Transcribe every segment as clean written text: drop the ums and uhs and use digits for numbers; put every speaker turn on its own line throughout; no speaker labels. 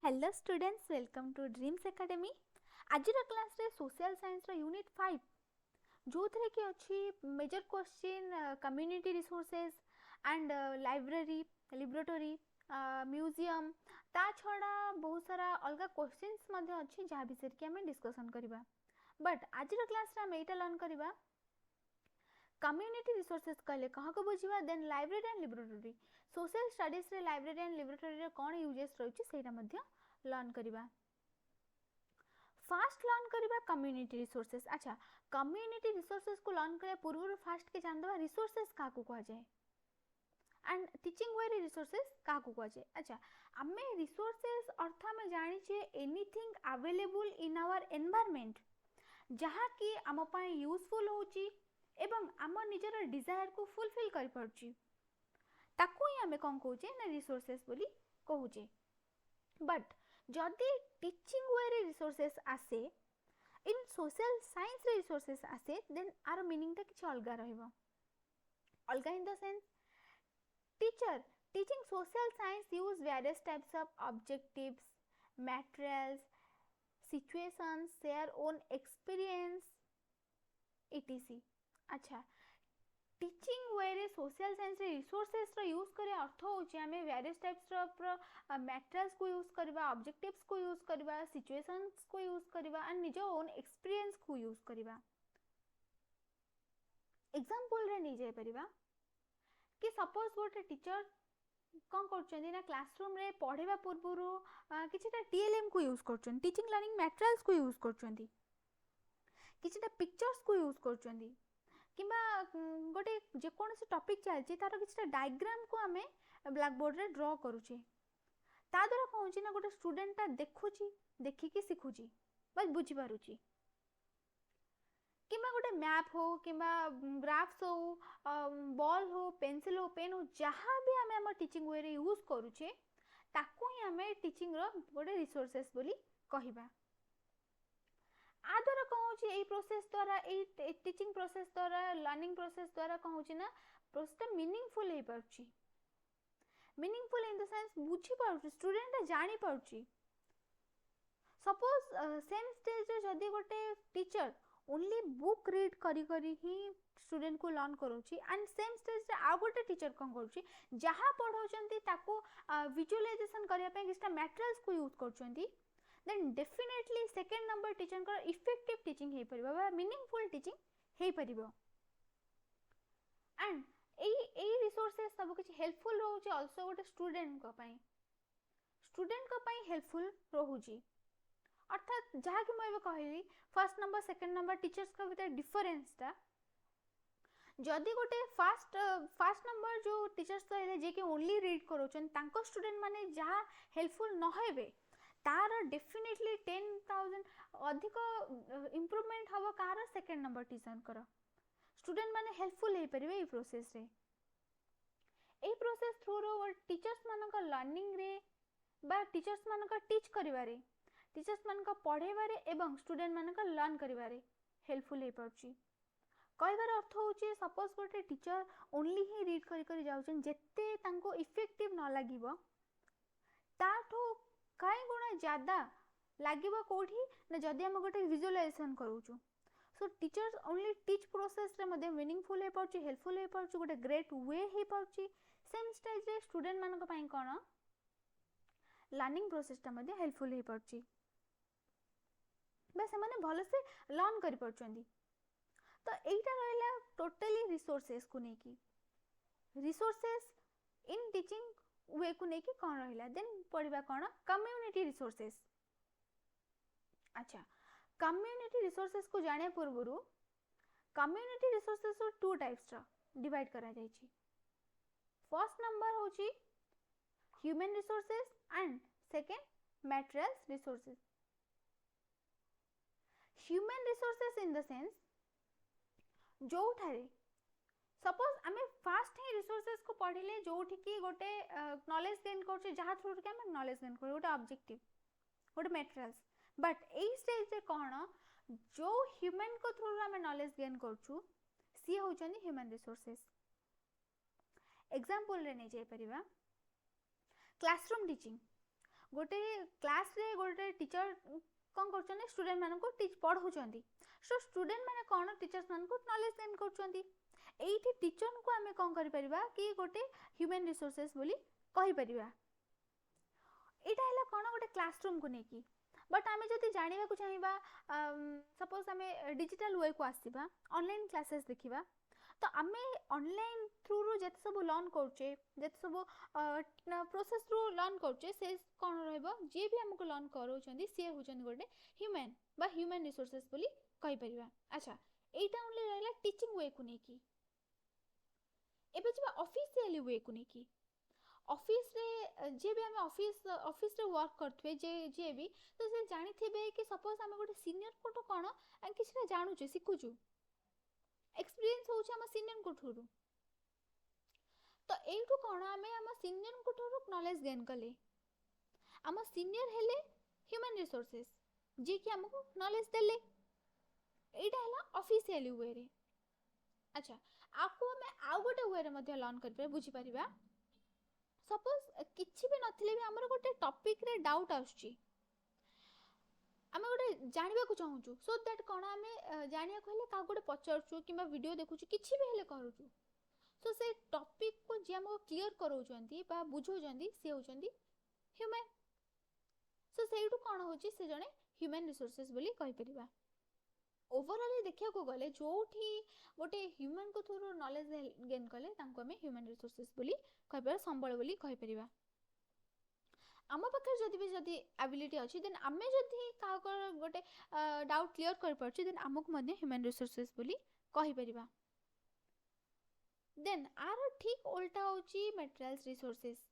Hello students, welcome to dreams academy. आज class रे social science unit 5 जो थे कि अच्छी major question community resources and library laboratory museum ता छड़ा बहुत सारा अलग क्वेश्चंस अच्छी जहाँ विषय कि आम डिस्कसन करवा। बट आज क्लास रे आम एटा लर्न करवा कम्युनिटी रिसोर्सेज कहले कहाँ को बुझा, then library and laboratory social studies रे लाइब्रेरी एंड लिब्रेटरी कौन यूजेस रही लर्न करवा। फास्ट लर्न करवा कम्युनिटी रिसोर्सेज। अच्छा, कम्युनिटी रिसोर्सेज को लर्न करने पूर्व फास्ट के जान दवा रिसोर्सेज क्या कह जाए एंड टीचिंग वे रिसोर्सेज क्या कह जाए। अच्छा, आम रिसोर्सेज अर्थ आम जाने anything available in our environment जहाँ कि आम यूजफुल होची एवं आम निजर डिजायर को फुलफिल कर पारछि ताकू ही आम कौन कहे ना रिसोर्सेज बोली कहूचे। बट जदि टीचिंग वे रिसोर्सेज आसे इन सोशल साइंस रिसोर्सेज आसे देन आर मीनिंग किसी अलग रहिबो। अलग इन the sense teacher teaching social science use various types of objectives materials situations share own experience etc। अच्छा, टीचिंग वे रे सोशल साइंस रिसोर्सेज यूज करे अर्थ होची आमे वेरियस टाइप्स ऑफ मटेरियल्स को यूज करबा ऑब्जेक्टिव्स को यूज करबा सिचुएशंस को यूज करबा एंड निज ओन एक्सपीरियंस को यूज करबा। एग्जांपल रे नहीं जाय परिबा कि सपोज गोटे टीचर कौन करछन ना क्लासरूम रे पढ़ेबा पूर्वरु किछटा टीएलएम को यूज करछन टीचिंग लर्निंग मटेरियल्स को यूज करछन किछटा पिक्चर्स को यूज करछन किंबा गोटे जेकोसी टॉपिक चलती तार किसी डायग्राम को आम ब्लैक बोर्ड रे ड्रॉ करुचे ता द्वारा कौन होची ना गोटे स्टूडेंटा देखुची देखिकी शिखुची बस बुझी पारुची किंबा गोटे मैप हो किंबा ग्राफ्स हो बॉल हो पेंसिल हो पेन हो जहाँ भी आम आम टीचिंग वे यूज करुचे ताकू ही आम टीचिंग रो गोटे रिसोर्सेस बोली कहिबा। आ द्वारा कौन होची एई प्रोसेस द्वारा एई टीचिंग प्रोसेस द्वारा लर्निंग प्रोसेस द्वारा कौन होची ना प्रोसेस मीनिंगफुल हे पारुची। मीनिंगफुल इन द सेंस बुझी पारुची स्टूडेंट जानी पारुची। सपोज सेम स्टेज रे जदी गोटे टीचर ओनली बुक रीड करी करी ही स्टूडेंट को लर्न करोची एंड सेम स्टेज रे आ गोटे टीचर कौन करूची जहाँ पढ़ाउचंती ताको विजुअलाइजेशन करिया पे किछटा मटेरियल्स को यूज करचंती then definitely second number teacher को इफेक्टिव टीचिंग हे परिबा बा मीनिंगफुल टीचिंग हे परिबो। एंड एई रिसोर्सेस सब किछि हेल्पफुल रहउची आल्सो गोटे स्टूडेंट को पई हेल्पफुल रहउची। अर्थात जहाँ कि मैं कहली first number second number teachers का भीतर डिफरेंसटा जदि गोटे फास्ट नंबर जो टीचर्स रहिले जे कि ओनली रीड करोचन तांको स्टूडेंट माने जहाँ हेल्पफुल न हेबे तार डेफिनेटली 10,000 अधिक इम्प्रूवमेंट हम कार सेकेंड नंबर टीचर कर स्टूडेंट माने हेल्पफुल हो पारे ये प्रोसेस रे। ए प्रोसेस थ्रू रो टीचर्स मानक लर्निंग रे बा टीचर्स मानक टीच करिवारे टीचर्स मानक पढ़ेबारे एवं स्टूडेंट मानक लर्न करिवारे हेल्पफुल हो पारुची। कहबार अर्थ होची सपोज गोटे टीचर ओनली ही रीड करी करी जाउछन जेते तांको इफेक्टिव न लागिबो ताठो कई गुणा ज्यादा लागिबो कोठी ना जदी हम गोटे विजुअलाइजेशन करूछु। So teachers only teach process रे मध्ये मीनिंगफुल हे पाउची हेल्पफुल हे पाउची गोटे ग्रेट वे हे पाउची सेम स्टेज रे स्टूडेंट मानक पई कोन लर्निंग प्रोसेस ता मध्ये हेल्पफुल हे पाउची बस माने भलो से लर्न करि परचंदी। तो एटा रहला टोटली रिसोर्सेस को नेकी रिसोर्सेस इन टीचिंग वे को नेकी कोन रहला देन पढिबा कोन कम्युनिटी रिसोर्सेस। अच्छा, कम्युनिटी रिसोर्सेस को जाने पूर्वरु कम्युनिटी रिसोर्सेस को टू टाइप्स रा डिवाइड करा जायछि। फर्स्ट नंबर होची human resources and second materials resources. Human resources in the sense जो ठारे सपोज आम फास्ट ही रिसोर्सेस को पढ़िले जो कि गोटे नॉलेज गेन कर जहाँ थ्रू कि आम नॉलेज गेन कर गोटे ऑब्जेक्टिव गोटे मटेरियल्स बट एई स्टेज रे कौन जो ह्यूमन को थ्रू आम नॉलेज गेन करछु सी होचनी ह्यूमन रिसोर्सेस। एग्जांपल रे नहीं जाय परिबा क्लासरूम टीचिंग गोटे क्लास रे गोटे टीचर कौन कर स्टूडेंट मान को पढ़ाऊँ सो स्टूडेंट मैंने कौन टीचर्स मान को नॉलेज गेन कर टीचर को आम कौन कर कि गोटे ह्यूमन रिसोर्सेस बोली कहि परिबा। एटा हला कौन गोटे क्लासरूम को लेकिन बट आम जब जानवा को चाहिए सपोज आम डिजिटल वे को आसवा ऑनलाइन क्लासेस देखा तो आम ऑनलाइन थ्रू रू जिते सब लर्न करचे जिते सब प्रोसेस रू लर्न करचे से कौन रे भी आमको लर्न कराउछंदी सी होचंदी गोटे ह्यूमन बा ह्यूमन रिसोर्सेस बोली कहि परिबा। अच्छा एटा ओनली रहला टीचिंग वे को लेकिन एबे जब ऑफिशियली वे को लेकिन ऑफिस रे जे भी आम ऑफिस रे वर्क करथुए जे भी तो से जानी थिबे कि सपोज आम गोटे सीनियर कोठो कोन किछटा जानूचे सिखुचु एक्सपीरियंस होउछ हम सीनियर कोठो तो एठु कोन आम सीनियर कोठो नॉलेज गेन कले आम सीनियर हेले ह्यूमन रिसोर्सेस जे कि हमको नॉलेज देले एटा हला ऑफिशियली वे रे। अच्छा आपको हमें आउ गोटे वे रे मध्ये लर्न करबे बुझी परिबा। सपोज किछि भी नथिले भी हमर गोटे टॉपिक रे डाउट आउछि आमे गोटे जानबा को चाहूछु सो दैट कोन आमे जानिया कहले का गोटे पचारछु किबा वीडियो देखुछु किछि भी हेले करूछु सो से टॉपिक को जे हमको क्लियर करौचंती बा बुझौचंती से होचंती ह्यूमन सो सेइटु कोन होछि से जने ह्यूमन रिसोर्सेस बोली कहि परिबा। ओवरऑल देखिया को गले जोठी गोटे ह्यूमन को थ्रू नॉलेज गेन कले तांको हमें ह्यूमन रिसोर्सेस बोली कहबा संबल बोली कहि परिबा। आम पाखे जदि एबिलिटी अच्छी देन आमे जदि का गोटे डाउट क्लियर कर परछि देन आमको मध्ये ह्यूमन रिसोर्सेस बोली कहि परिबा। देन आर ठीक उल्टा होची मटेरियल्स रिसोर्सेस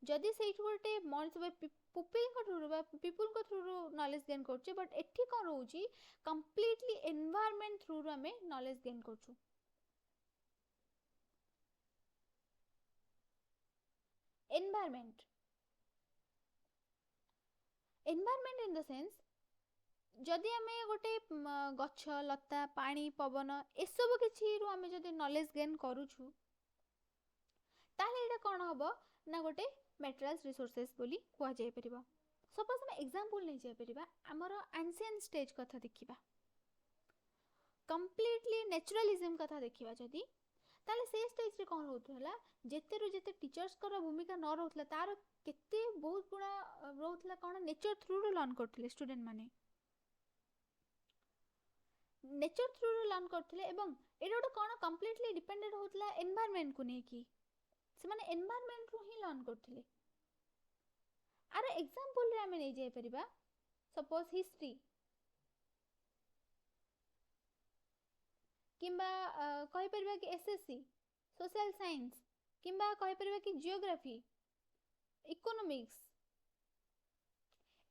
जदि सेठ गोटे मनुष्य पीपल को थ्रू नॉलेज गेन करछे बट एठी कोन रहउची कंप्लीटली एनवायरनमेंट थ्रू हमें नॉलेज गेन करछु। एनवायरनमेंट इन द सेंस जदि आमे गोटे गछ लता पानी पवन ए सब किछि रु आमे जदि नॉलेज गेन करूछु ताले एटा कोन हबो ना गोटे मटेरियल्स रिसोर्सेस बोली कुआ जाय परिबा। सपोज हम एग्जांपल नै जाय परिबा हमर एंशिएंट स्टेज कथा देखिबा कंप्लीटली नेचुरलिज्म कथा देखिबा जदि ताले से स्टेज रे कोन होतला जेते रु जेते टीचर्स कर भूमिका न रहतला तार केते बहुत गुणा रहतला कोन नेचर थ्रू रू लर्न करथले स्टूडेंट माने नेचर थ्रू रू लर्न करथले एवं एटा गोटे कोन कंप्लीटली डिपेंडेंट होतला एनवायरनमेंट को नेकी से माने एनवायरनमेंट रू ही लर्न करथले। आर एग्जांपल रे हमें नै जाय परिबा सपोज हिस्ट्री किंबा कहि परिबा कि एसएससी सोशल साइंस किंबा कहि परिबा कि जियोग्राफी इकोनॉमिक्स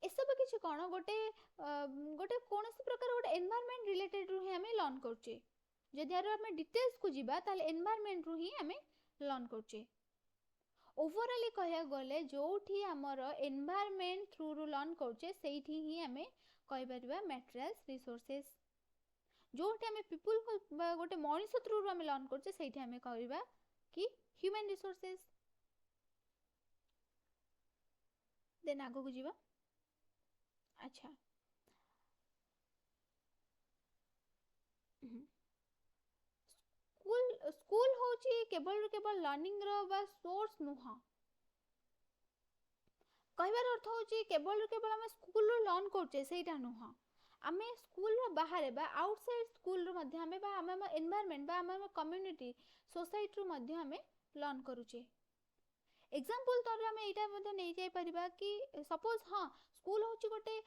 ए सब किछि कोन गोटे गोटे कोनोसी प्रकार गोटे एनवायरनमेंट रिलेटेड रू ही हमें लर्न करछे जदि आरो हमें डिटेल्स को जिबा ताले एनवायरनमेंट रू ही हमें लर्न करछे। ओवरऑल कहया गले जोठी हमर एनवायरनमेंट थ्रू रू लर्न करछे सेठी ही हमें कहि परिबा मटेरियल्स रिसोर्सेस जोठी हमें पीपल को गोटे मनुष्य थ्रू रू हमें लर्न करछे सेठी हमें कहबा कि ह्यूमन रिसोर्सेस। देन आगो को जीवा। अच्छा स्कूल होची केवल लर्निंग रो बा सोर्स नुह कहबार अर्थ होची केवल हम स्कूल रो लर्न करछे सेटा नुह आमे स्कूल रो बाहर बा आउटसाइड स्कूल रो मध्ये हमें बा हम एनवायरनमेंट बा हम कम्युनिटी सोसाइटी रो मध्ये हमें लर्न करूचे। एग्जांपल तरे हमें एटा मध्ये नै जाय परिबा कि सपोज हां स्कूल होची गोटे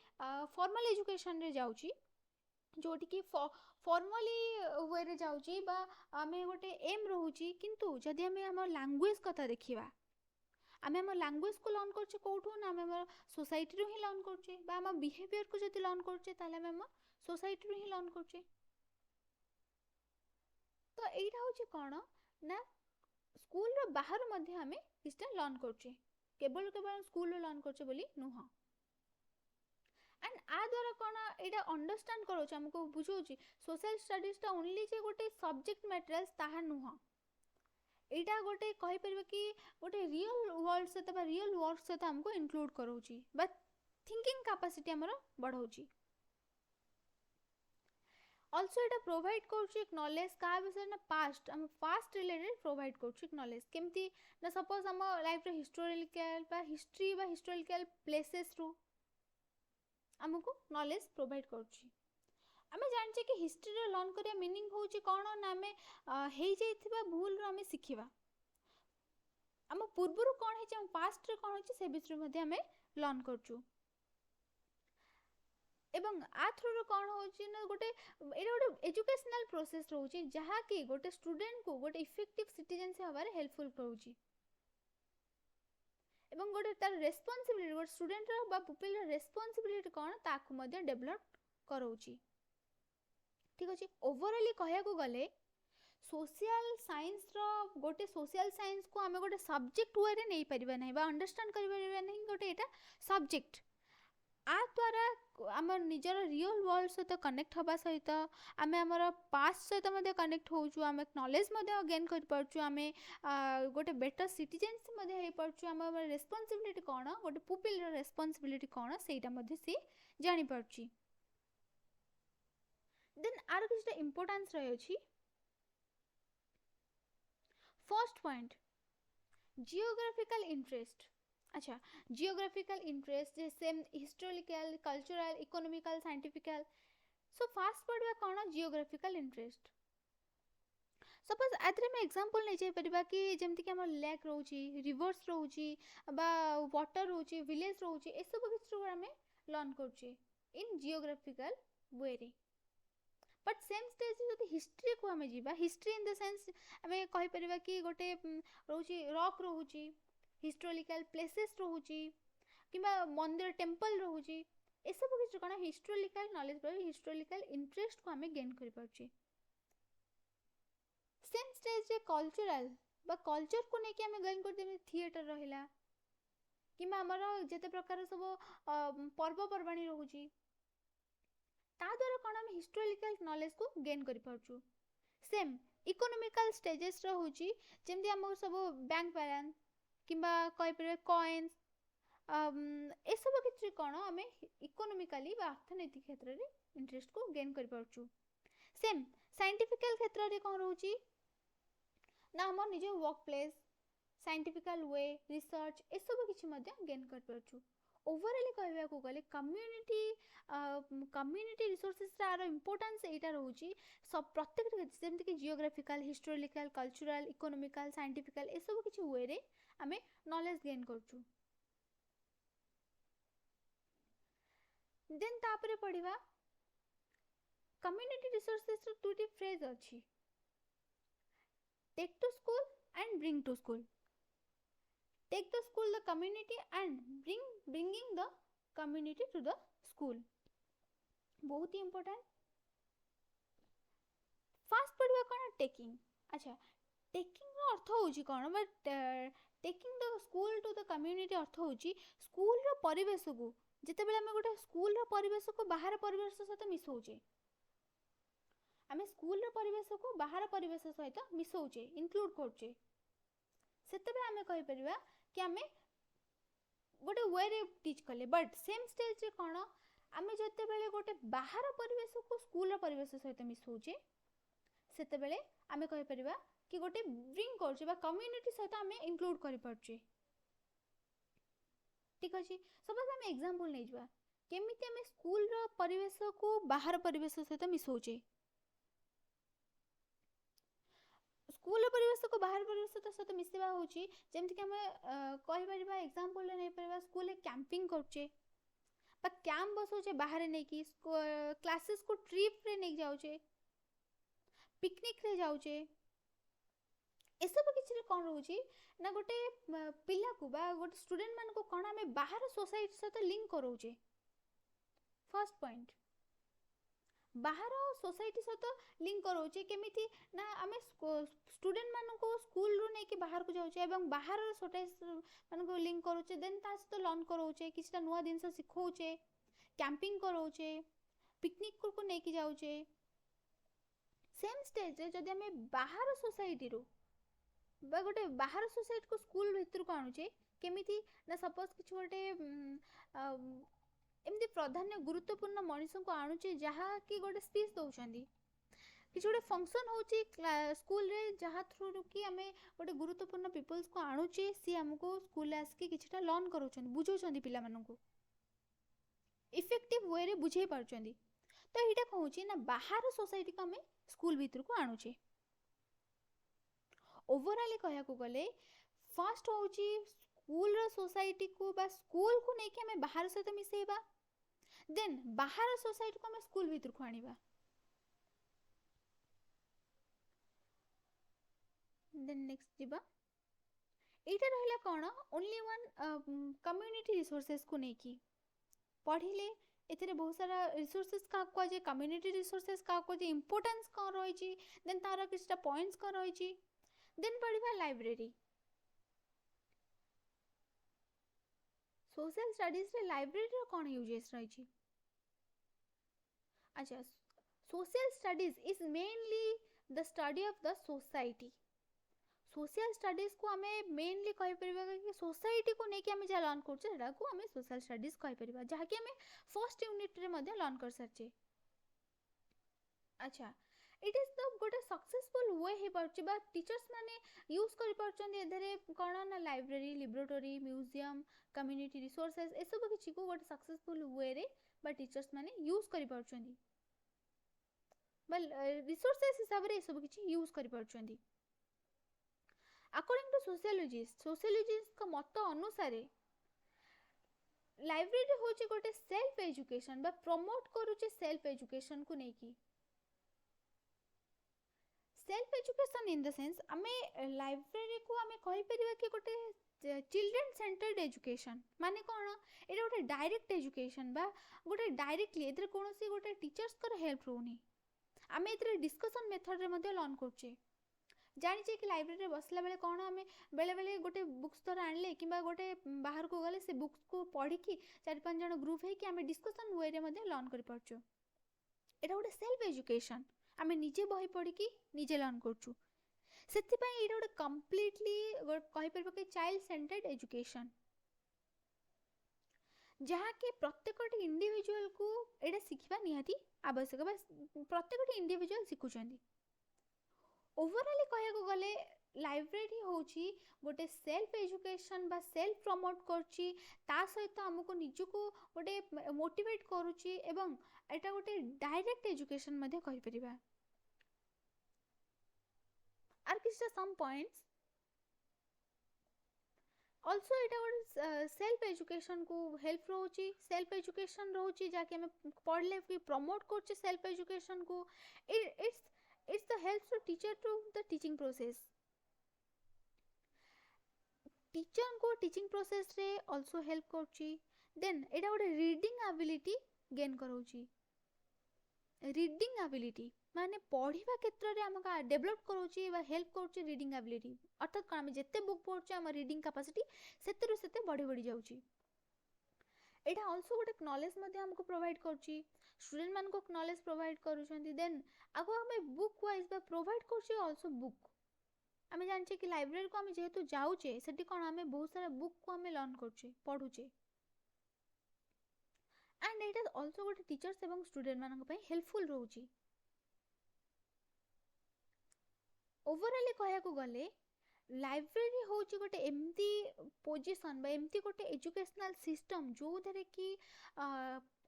फॉर्मल एजुकेशन रे जाउची जोटी कि फॉर्मली वे रे जाउची बा आमे गोटे एम रहउची किंतु जदि हमें हमर लैंग्वेज कथा देखिबा आमे हमर लैंग्वेज को लर्न करछे कोठो ना आमे हमर सोसाइटी रो ही लर्न करछे बा हम बिहेवियर को जदि लर्न करछे ताले हम सोसाइटी रो ही लर्न करछे। तो एटा होची कोन ना स्कूल रो बाहर मध्ये हमें किछटा लर्न करछे केवल स्कूल रो लर्न करछे बोली नुह एंड आ द्वारा कोन एटा अंडरस्टैंड करोछ हमको बुझोची सोशल स्टडीज ता ओनली जे गोटे सब्जेक्ट मटेरियल्स ताहा नुह एटा गोटे कहि परबे कि गोटे रियल वर्ल्ड सहित बा रियल वर्क सहित हमको इंक्लूड करोची बा थिंकिंग कैपेसिटी हमर बढ़ौची ऑल्सो एटा प्रोवाइड करूची एक नॉलेज का विषय ना पास्ट हम पास्ट रिलेटेड प्रोवाइड करूची एक नॉलेज केमती ना सपोज हम लाइफ रे हिस्टोरिकल बा हिस्टोरिकल प्लेसेस रु हमको नॉलेज प्रोवाइड करूची आमे जानचे कि हिस्ट्री रे लर्न करिया मीनिंग होची कोन ना आमे हेइ जाइथिबा भूल रो आमे सिखिबा हम पूर्वरु कोन हेची हम पास्ट रे कोन होची से विषय मध्ये आमे लर्न करचू एवं आ थ्रू कोन होची ना गोटे एटा गोटे एजुकेशनल प्रोसेस रहउची जहा कि गोटे स्टूडेंट को गोटे इफेक्टिव सिटीजन से हबारे हेल्पफुल करूची एवं गोटे तार रेस्पोंसिबिलिटी गोटे स्टूडेंट रो बा पुपिल रो रेस्पोंसिबिलिटी कोन ताकू मध्ये डेवलप करउची ठीक अछि ओवरऑली कहया को गले सोशल साइंस रो गोटे सोशल साइंस को हमें गोटे सब्जेक्ट वे रे नै परिबा नै बा अंडरस्टैंड करि परिबा नै गोटे एटा सब्जेक्ट आ द्वारा हमर निजर रियल वर्ल्ड सहित कनेक्ट हबा सहित आमे हमर पास्ट सहित मध्ये कनेक्ट होउछु आमे नॉलेज मध्ये गेन कर परछु आमे गोटे बेटर सिटीजनशिप मध्ये हे परछु हमर रेस्पोंसिबिलिटी कोन गोटे पुपिल रो रेस्पोंसिबिलिटी कोन सेटा मध्ये से जानि परछि देन आर किछटा इंपोर्टेंस रहै अछि फर्स्ट पॉइंट जियोग्राफिकल इंटरेस्ट अच्छा जियोग्राफिकल इंटरेस्ट जैसे historical cultural economical scientifical so fast पढ़वा कोन जियोग्राफिकल इंटरेस्ट सपोज आथरे में एग्जांपल नै जाय परिबा कि जेमति कि हमर लेक रहउची रिवर्स रहउची बा वाटर रहउची विलेज रहउची ए सब किछु हमें लर्न करची इन जियोग्राफिकल वे रे बट सेम स्टेज जदि हिस्ट्री को हमें जीवा हिस्ट्री इन द सेंस हमें कहि परिबा कि गोटे रहउची रॉक रहउची हिस्टोरिकल प्लेसेस रहउची किबा मंदिर टेंपल रहउची ए सब किछु कोन हिस्टोरिकल नॉलेज पर हिस्टोरिकल इंटरेस्ट को हमें गेन करि परची सेम स्टेज रे कल्चरल बा कल्चर को नै कि हमें गेन कर देबे थिएटर रहिला किबा हमर जते प्रकार सब पर्व परवाणी रहउची ता द्वारा कोन हम हिस्टोरिकल नॉलेज को गेन करि परछु सेम इकोनॉमिकल स्टेजेस रहउची जेमति हम सब बैंक बैलेंस किबा कहि परबे कॉइन्स ए सब किछि कोन हमें इकोनॉमिकली बा अर्थनैतिक क्षेत्र रे इंटरेस्ट को गेन करि परछु सेम साइंटिफिकल क्षेत्र रे कोन रहउची ना हमर निजे वर्क प्लेस साइंटिफिकल वे रिसर्च ए सब किछि मध्ये गेन कर परछु ओवरऑली कहबा को गले कम्युनिटी रिसोर्सेस रा इंपोर्टेंस एटा रहउची सब प्रत्येक जेमति कि geographical historical cultural economical scientifical ए सब किछि वे रे हमें नॉलेज गेन करछु देन तापरे पढिबा कम्युनिटी रिसोर्सेस रो दुटी फ्रेज अछि take to school and bring to school take the school the community and bringing the community to the school बहुत ही important फास्ट पढ़वा कोन taking अच्छा टेकिंग रो अर्थ होची कोन but taking the school to the community अर्थ होची स्कूल रो परिवेश को जते बेले हम गोटे स्कूल रो परिवेश को बाहर परिवेश सहित मिसौचे आमे स्कूल रो परिवेश को बाहर परिवेश सहित मिसौचे इंक्लूड करचे सेते बे आमे कहि परिबा कि आमे गोटे वे रे टीच करले बट सेम स्टेज रे कोन आमे जते बेले गोटे बाहर परिवेश को स्कूल रो परिवेश सहित मिसौचे सेते बेले आमे कहि परिबा कि गोटे ब्रिंग करचे बा कम्युनिटी सहित आमे इंक्लूड करि परचे ठीक अछि सपोज आमे एग्जांपल नै जबा केमिति आमे स्कूल रो परिवेश को बाहर परिवेश सहित मिसौचे स्कूल परिवेश को बाहर परिवेश सहित मिसेबा होची जेमति कि हमें कहि परिबा एग्जांपल नै परिबा स्कूल कैंपिंग करचे बा कैंप बसौचे बाहर नै कि क्लासेस को ट्रिप रे नै जाउचे पिकनिक रे जाउचे ए सब किछि रे कोन रहउची ना गोटे पिल्ला को बा गोटे स्टूडेंट मान को कोन हमें बाहर सोसाइटी सहित लिंक करौचे फर्स्ट पॉइंट बाहर सोसाइटी सहित लिंक करौचे केमिति ना हमें स्टूडेंट मान को स्कूल रो नै कि बाहर को जाउचे एवं बाहर सोसाइटी मान को लिंक करौचे देन ता सहित लर्न करौचे किछटा नुवा दिन से सिखौचे कैंपिंग करौचे पिकनिक को नै कि जाउचे सेम स्टेज रे जदि हमें बाहर सोसाइटी रो बा गोटे बाहर सोसाइटी को स्कूल भितर को आणुचे केमिति ना सपोज किछ गोटे एमती प्राधान्य गुरुत्वपूर्ण मनीष को आणुचे जहा कि गोटे स्पीच दउचंदी किछ गोटे फंक्शन होची स्कूल रे जहा थ्रू कि हमें गोटे गुरुत्वपूर्ण पीपल्स को आणुचे सी हमको स्कूल आसके किछटा लर्न करूचंदी बुझौचंदी पिला माननकु इफेक्टिव वे रे बुझे पारुचंदी तो एटा कहूची ना बाहर सोसाइटी को हमें स्कूल भीतर को आणुचे ओवरऑल कहया को गले फर्स्ट होची स्कूल रो सोसाइटी को बा स्कूल को नहीं कि हमें बाहर सहित मिसेबा देन बाहर सोसाइटी को हमें स्कूल भीतर को आनिबा देन नेक्स्ट जीवा एटा रहला कोन ओनली वन कम्युनिटी रिसोर्सेस को नहीं कि पढ़िले एतरे बहुत सारा रिसोर्सेस का को जे कम्युनिटी रिसोर्सेस का को जे इंपोर्टेंस का रही छी देन तारा किछटा पॉइंट्स का रही छी देन पढ़िबा लाइब्रेरी सोशल स्टडीज रे लाइब्रेरी रो कोन यूजेस रही छी अच्छा social studies is mainly the study of the society social studies को हमें मेनली कहि परिबा कि सोसाइटी को नेकी हमें जा लर्न करछे सेटा को हमें सोशल स्टडीज कहि परिबा जहा कि हमें फर्स्ट यूनिट रे मध्ये लर्न कर सरछे अच्छा इट इज द गोटे सक्सेसफुल वे हे परछे बा टीचर्स माने यूज करि परछन एधरे कोन ना library laboratory museum community resources ए सब किछि को गोटे सक्सेसफुल वे रे बा टीचर्स माने यूज करि परछन बल रिसोर्सेस हिसाब रे ए सब किछि यूज करि परछन अकॉर्डिंग टू सोशियोलॉजिस्ट का मत अनुसार लाइब्रेरी होची गोटे सेल्फ एजुकेशन बा प्रमोट करूची सेल्फ एजुकेशन को नेकी self education in the sense हमें लाइब्रेरी को हमें कहि परिबा कि गोटे चिल्ड्रन सेंटर्ड एजुकेशन माने कोन एटा गोटे डायरेक्ट एजुकेशन बा गोटे डायरेक्टली एतरे कोनोसी गोटे टीचर्स कर हेल्प रोनी हमें एतरे डिस्कशन मेथड रे मध्ये लर्न करछे जानी कि लाइब्रेरी बसला बेले कौन आम बेले बेले गोटे बुक्स थोड़ा आणले कि गोटे बाहर को गले से बुक्स को पढ़ी कि 4-5 जन ग्रुप है कि आम डिस्कशन वे रे लर्न कर पारछु एटा गोटे सेल्फ एजुकेशन आम निजे बही पढ़ी कि निजे लर्न करछु सेति पई एटा गोटे कंप्लीटली कहि परबो कि चाइल्ड सेंटर्ड एजुकेशन जहाँ कि प्रत्येक इंडिविजुअल को एटा सिखिबा निहाती आवश्यक बस प्रत्येक इंडिविजुअल सिखुचंदी ओवरऑल कहया को गले लाइब्रेरी होची गोटे सेल्फ एजुकेशन बा सेल्फ प्रमोट करची ता सहित हमको निज को गोटे मोटिवेट करूची एवं एटा गोटे डायरेक्ट एजुकेशन मध्ये कहि परिबा आर किछटा सम पॉइंट्स ऑल्सो एटा गोटे सेल्फ एजुकेशन को हेल्प रोची सेल्फ एजुकेशन रोची जाके हमें पढ़ले कि प्रमोट करची सेल्फ एजुकेशन को it's the helps to teacher to the teaching process teacher को teaching process रे also help करची then एटा गोटे रीडिंग एबिलिटी गेन करौची रीडिंग एबिलिटी माने पढ़िबा क्षेत्र रे हमका डेवलप करौची बा हेल्प करौची रीडिंग एबिलिटी अर्थात हम जत्ते बुक पढ़छे हम रीडिंग कैपेसिटी सेते सेते बढ़ी जाउची एटा ऑल्सो गोटे नॉलेज मध्ये हमको प्रोवाइड करची स्टूडेंट मान को नॉलेज प्रोवाइड करूछंती देन आगो हमें बुक वाइज बा प्रोवाइड करची ऑल्सो बुक हमें जानछे कि लाइब्रेरी को हमें जेहेतु जाउछे सेठी कोन हमें बहुत सारा बुक को हमें लर्न करछे पढुछे एंड इट इज ऑल्सो गोटे टीचर्स एवं स्टूडेंट मान पई हेल्पफुल रहउची ओवरऑल कहया को गले लाइब्रेरी होची गोटे एमती पोजीशन बा एमती गोटे एजुकेशनल सिस्टम जो धरे कि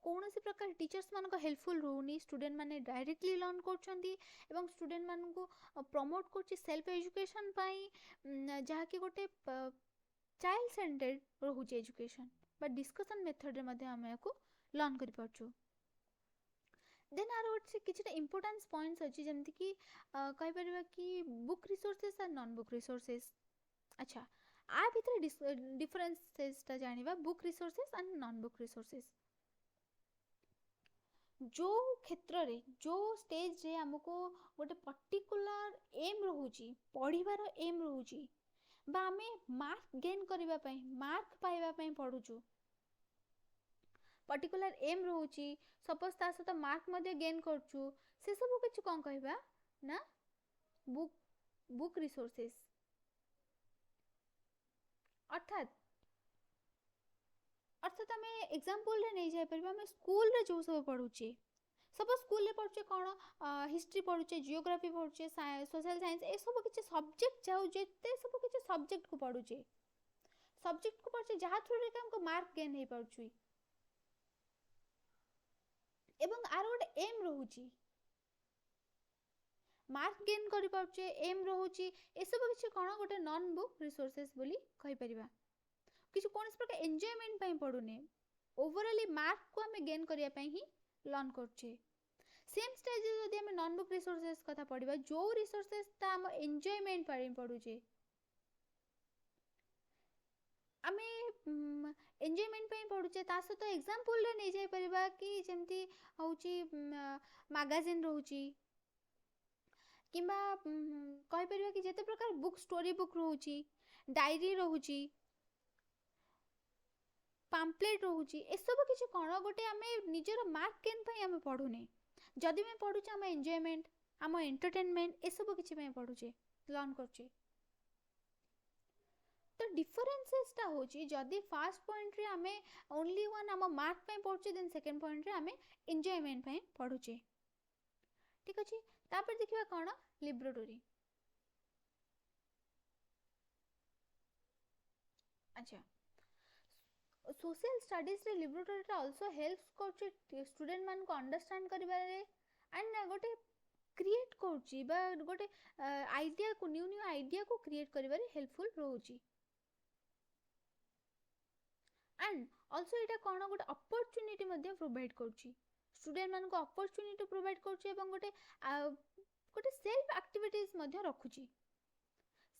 कौन सी प्रकार टीचर्स मान को हेल्पफुल रोनी स्टूडेंट माने डायरेक्टली लर्न करछंती एवं स्टूडेंट मान को प्रमोट करछि सेल्फ एजुकेशन पाई जहा कि गोटे चाइल्ड सेंटर्ड रहउछि एजुकेशन बा डिस्कशन मेथड रे मध्ये हम को लर्न करि परछु देन आर व्हाट्स किछटा इंपोर्टेंस पॉइंट्स अछि जेमति कि कहि परबा कि बुक रिसोर्सेस और नॉन बुक रिसोर्सेस अच्छा आ भीतर डिफरेंसेस ता जानिबा book resources and non book resources जो क्षेत्र रे जो स्टेज रे हमको गोटे पर्टिकुलर एम रहउची पढिबार एम रहउची बा हमें मार्क गेन करिबा पई मार्क पाइबा पई पढुचू पर्टिकुलर एम रहउची सपोज ता सहित मार्क मध्ये गेन करछु से सब किछ कोन कहबा ना बुक रिसोर्सेस अर्थात अर्थात आम एग्जांपल रे नहीं जाई परबा आम स्कूल रे जो सब पढुचे सपोज स्कूल रे पढुचे कोन हिस्ट्री पढुचे जियोग्राफी पढुचे सोशल साइंस ए सब किछि सब्जेक्ट जाउ जेते सब किछि सब्जेक्ट को पढुचे सब्जेक्ट को पढुचे जहा थ्रू रे हमको मार्क गेन हे पढुची एवं आर गोटे एम रहूची मार्क गेन करि पाउचे एम रहूची ए सब किछि कोन गोटे नॉन बुक रिसोर्सेस बोली कहि परिबा किछि कोनस प्रकार एन्जॉयमेंट पई पढुने ओवरऑली मार्क को हमें गेन करिया पई ही लर्न करछे सेम स्टेज जदि हमें नॉन बुक रिसोर्सेस कथा पढिबा जो रिसोर्सेस ता हम एन्जॉयमेंट पई पढुचे आमे एन्जॉयमेंट पई पढुचे ता सहित एग्जांपल रे नै जाय परिबा कि जेमति होउची मैगजीन रहूची किंबा कहि परिबा कि जेते प्रकार बुक स्टोरी बुक रहूची डायरी रहूची पैम्पलेट रहूची ए सब किछि कोन गोटे आमे निजर मार्क गेन पई आमे पढुने जदि मैं पढुचे हम एन्जॉयमेंट हम एंटरटेनमेंट ए सब किछि मैं पढुचे लर्न करछे तो डिफरेंसेस ता होची जदि फर्स्ट पॉइंट रे हमें ओनली वन हम मार्क पई पढुचे देन सेकंड पॉइंट रे हमें एन्जॉयमेंट पई पढुचे ठीक अछि तापर देखिबा कोन लिब्रोटरी अच्छा सोशल स्टडीज रे लिब्रोटरी ता आल्सो हेल्प्स करछे स्टूडेंट मान को अंडरस्टैंड करिबारे एंड गोटे क्रिएट करछी बा गोटे आइडिया को न्यू न्यू आइडिया को क्रिएट करिबारे हेल्पफुल रहउची एंड आल्सो एटा कोन गोटे अपॉर्चुनिटी मध्ये प्रोवाइड करछी स्टूडेंट मान को अपॉर्चुनिटी प्रोवाइड करछी एवं गोटे गोटे सेल्फ एक्टिविटीज मध्ये रखुची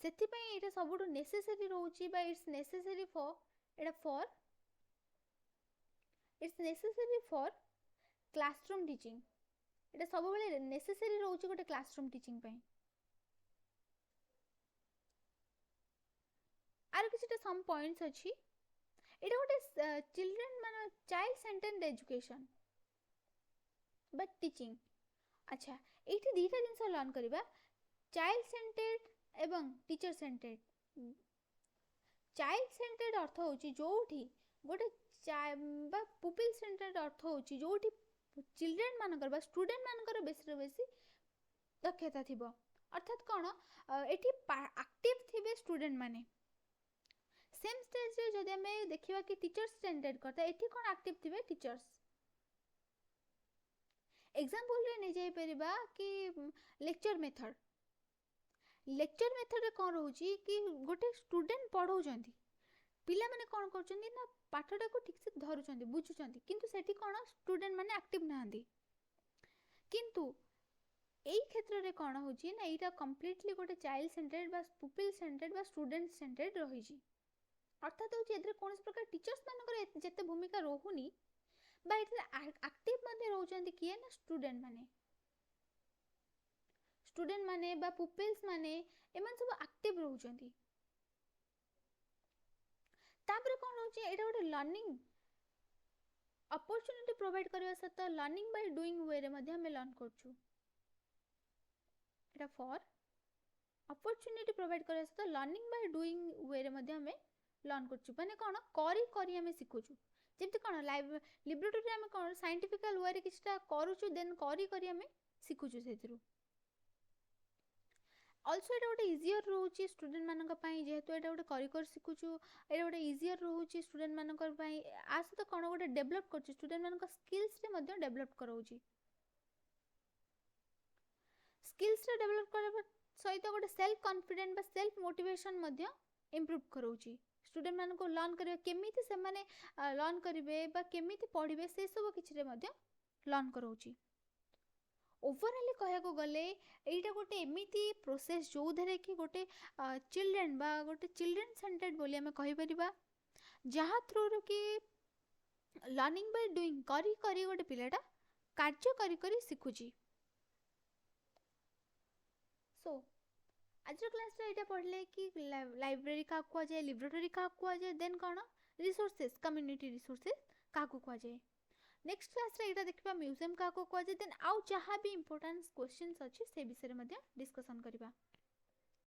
सेति पई एटा सबुटो नेसेसरी रहउची बा it's necessary for classroom teaching एटा सब बेले नेसेसरी रहउची गोटे क्लासरूम टीचिंग पई आर किछटा सम पॉइंट्स अछि एटा गोटे चिल्ड्रन मान child centred education but teaching अच्छा एठी दीटा जिंस लर्न करबा चाइल्ड सेंटर्ड एवं टीचर सेंटर्ड चाइल्ड सेंटर्ड अर्थ होची जोठी गोटे बा पुपिल सेंटर्ड अर्थ होची जोठी चिल्ड्रन मानकर बा स्टूडेंट मानकर बेसी दक्षता थिबो अर्थात कोन एठी एक्टिव थिबे स्टूडेंट माने सेम स्टेज रे जदि हमें देखिबा कि टीचर्स सेंटर्ड करता एठी कोन एक्टिव थिबे टीचर्स एग्जांपल रे नै जाय परिबा कि लेक्चर मेथड रे कोन रहउची कि गोटे स्टूडेंट पढौचंती पिला माने कोन करचंती ना पाठटा को ठीक से धरुचंती बुझुचंती किंतु सेठी कोन स्टूडेंट माने एक्टिव नांदी किंतु एई क्षेत्र रे कोन होची ना एटा कंप्लीटली गोटे चाइल्ड सेंटर्ड बा पुपिल सेंटर्ड बा स्टूडेंट सेंटर्ड रहिची अर्थात होची एतरे कोनस प्रकार टीचर्स मानकर जेते भूमिका रहउनी बा एतरे एक्टिव मध्ये रहउचंती किए ना स्टूडेंट माने बा पुपिल्स माने एमन सब एक्टिव रहउचंती तापर कोन होची एटा गोटे लर्निंग अपॉर्चुनिटी प्रोवाइड करबा सहित लर्निंग बाय डूइंग वे रे मध्ये हम learn करछु Etah for opportunity provide करबा सहित लर्निंग बाय डूइंग वे रे मध्ये हम लर्न करछु माने कोन करी हम सिखुछु जेमति कोन लिब्रोटरी हम कोन साइंटिफिकल वे रे किछटा करूछु देन करी हम सिखुछु सेतिरु ऑल्सो एटा गोटे इजियर रहउची स्टूडेंट मानक पई जेहेतु एटा गोटे करी सिखुछु एटा गोटे इजियर रहउची स्टूडेंट मानक पई आसे तो कोन गोटे डेवलप करछु स्टूडेंट मानक स्किल्स रे मध्ये डेवलप करउची स्किल्स रे डेवलप करबा सहित गोटे सेल्फ कॉन्फिडेंस बा सेल्फ मोटिवेशन मध्ये इंप्रूव करउची स्टूडेंट मान को लर्न करिवे केमिति से माने लर्न करिवे बा केमिति पढिवे से सब किछि रे मध्ये लर्न करउची ओवरऑल कहया को गले एटा गोटे एमिति प्रोसेस जो धरे कि गोटे चिल्ड्रन बा गोटे चिल्ड्रन सेंटर्ड बोली हमें कहि परिबा जहा थ्रू रो कि लर्निंग बाय डूइंग करी गोटे पिलाटा कार्य करी सिखुची सो आज क्लास रे एटा पढ़ले कि लाइब्रेरी का कुआ जाय लिब्रोटरी का कुआ जाय देन कोन रिसोर्सेस कम्युनिटी रिसोर्सेस का कुआ जाय नेक्स्ट क्लास रे एटा देखबा म्यूजियम का कुआ जाय देन आउ जहा भी इंपोर्टेंट क्वेश्चंस अछि से विषय रे मध्ये डिस्कशन करबा।